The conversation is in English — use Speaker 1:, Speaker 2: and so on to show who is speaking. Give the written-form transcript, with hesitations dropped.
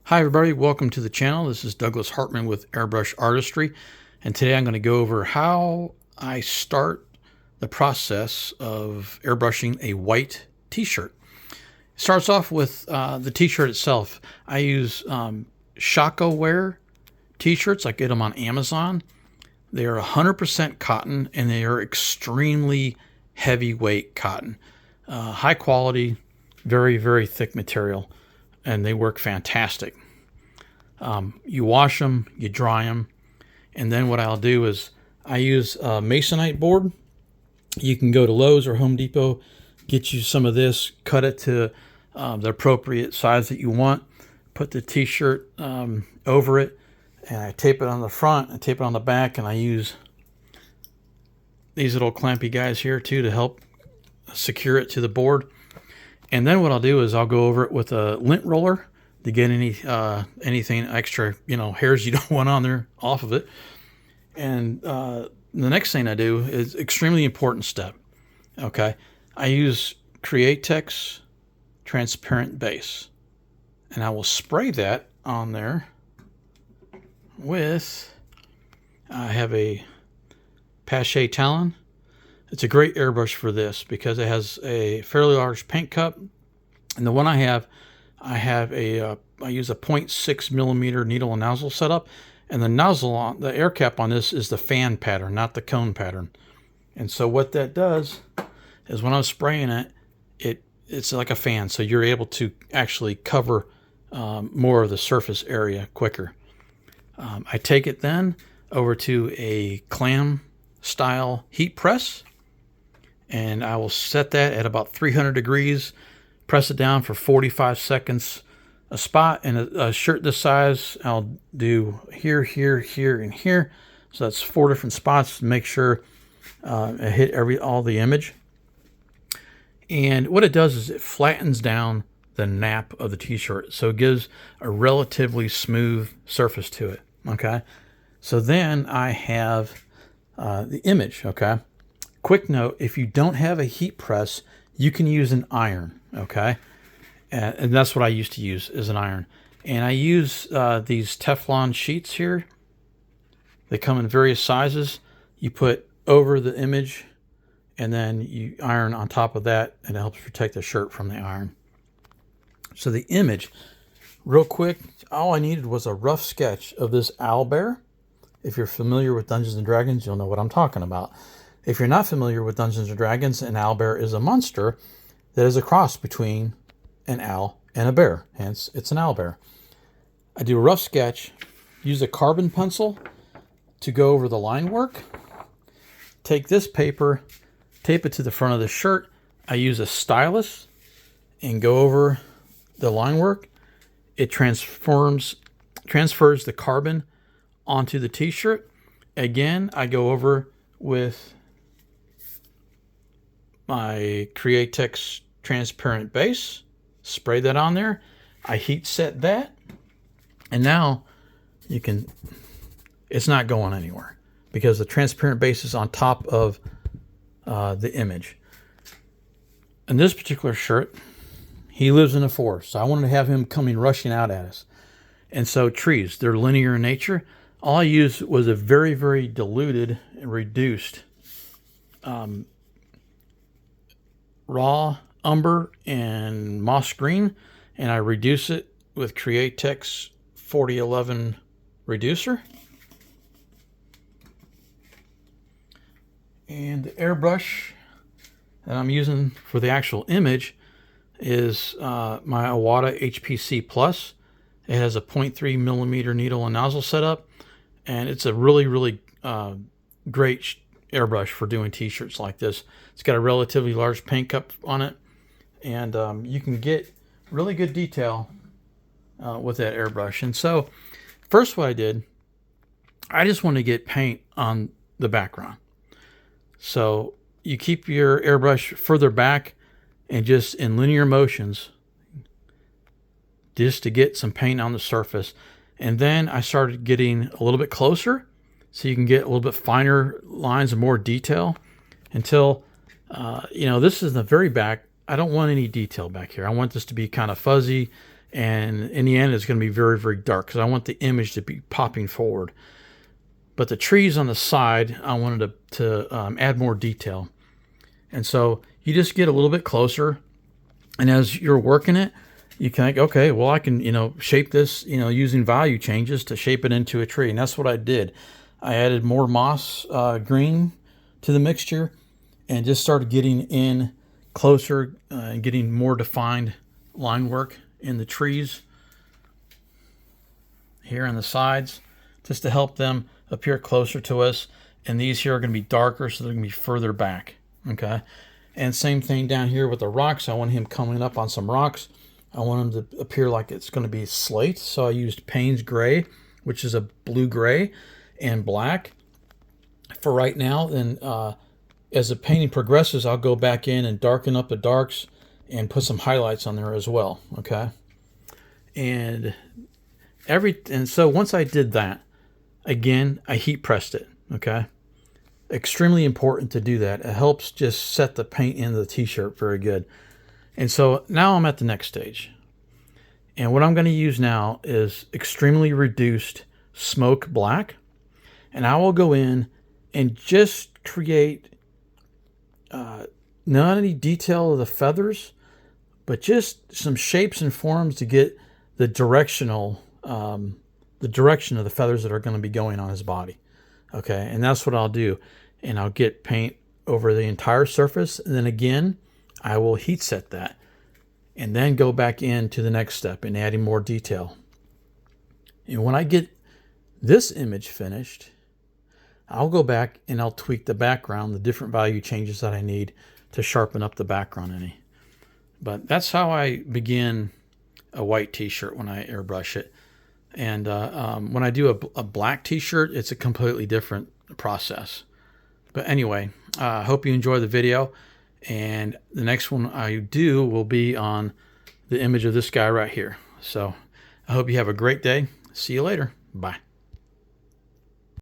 Speaker 1: Hi everybody, welcome to the channel. This is Douglas Hartman with Airbrush Artistry, and today I'm going to go over how I start the process of airbrushing a white t-shirt. It starts off with the t-shirt itself. I use Owlbear t-shirts. I get them on Amazon. They are 100% cotton, and they are extremely heavyweight cotton. High quality, very, very thick material, and they work fantastic. You wash them, you dry them, and then what I'll do is I use a masonite board. You can go to Lowe's or Home Depot, get you some of this, cut it to the appropriate size that you want, put the t-shirt over it, and I tape it on the front and tape it on the back, and I use these little clampy guys here too to help secure it to the board. And then what I'll do is I'll go over it with a lint roller to get anything extra, hairs you don't want on there off of it. And the next thing I do is extremely important step. Okay, I use Createx transparent base, and I will spray that on there with, I have a Pache Talon. It's a great airbrush for this because it has a fairly large paint cup, and the one I use a 0.6 millimeter needle and nozzle setup, and the nozzle on the air cap on this is the fan pattern, not the cone pattern. And so what that does is when I'm spraying it's like a fan, so you're able to actually cover more of the surface area quicker. I take it then over to a clam style heat press, and I will set that at about 300 degrees, press it down for 45 seconds a spot. And a shirt this size, I'll do here, here, here, and here. So that's 4 different spots to make sure it hit all the image. And what it does is it flattens down the nap of the t-shirt, so it gives a relatively smooth surface to it. Okay, so then I have the image. Okay, quick note, if you don't have a heat press, you can use an iron. Okay, and that's what I used to use, is an iron. And I use these Teflon sheets here. They come in various sizes. You put over the image, and then you iron on top of that, and it helps protect the shirt from the iron. So the image, real quick, all I needed was a rough sketch of this owlbear. If you're familiar with Dungeons & Dragons, you'll know what I'm talking about. If you're not familiar with Dungeons & Dragons, an owlbear is a monster that is a cross between an owl and a bear. Hence, it's an owlbear. I do a rough sketch, use a carbon pencil to go over the line work. Take this paper, tape it to the front of the shirt. I use a stylus and go over the line work. It transfers the carbon onto the t-shirt. Again, I go over with my Createx transparent base, spray that on there. I heat set that, and now it's not going anywhere because the transparent base is on top of the image. In this particular shirt, he lives in the forest, so I wanted to have him coming rushing out at us. And so trees, they're linear in nature. All I used was a very, very diluted and reduced raw umber and moss green, and I reduce it with Createx 4011 reducer. And the airbrush that I'm using for the actual image is my Iwata HPC Plus. It has a 0.3 millimeter needle and nozzle setup, and it's a really, really great airbrush for doing t-shirts like this. It's got a relatively large paint cup on it, and you can get really good detail with that airbrush. And so first what I did, I just wanted to get paint on the background. So you keep your airbrush further back and just in linear motions just to get some paint on the surface. And then I started getting a little bit closer so you can get a little bit finer lines and more detail until, this is the very back. I don't want any detail back here. I want this to be kind of fuzzy And in the end, it's going to be very, very dark because I want the image to be popping forward. But the trees on the side, I wanted to add more detail. And so you just get a little bit closer. And as you're working it, you can think, okay, well, I can, shape this, using value changes to shape it into a tree. And that's what I did. I added more moss green to the mixture and just started getting in closer and getting more defined line work in the trees here on the sides, just to help them appear closer to us. And these here are going to be darker, so they're going to be further back. Okay. And same thing down here with the rocks. I want him coming up on some rocks. I want him to appear like it's going to be slate. So I used Payne's Gray, which is a blue-gray, and black for right now. Then as the painting progresses, I'll go back in and darken up the darks and put some highlights on there as well. Okay. And so once I did that, again, I heat pressed it. Okay. Extremely important to do that. It helps just set the paint into the t-shirt very good. And so now I'm at the next stage. And what I'm going to use now is extremely reduced smoke black. And I will go in and just create not any detail of the feathers, but just some shapes and forms to get the direction of the feathers that are going to be going on his body. Okay, and that's what I'll do. And I'll get paint over the entire surface, and then again, I will heat set that, and then go back into the next step and adding more detail. And when I get this image finished, I'll go back and I'll tweak the background, the different value changes that I need to sharpen up the background any. But that's how I begin a white t-shirt when I airbrush it. And when I do a black t-shirt, it's a completely different process. But anyway, I hope you enjoy the video. And the next one I do will be on the image of this guy right here. So I hope you have a great day. See you later. Bye.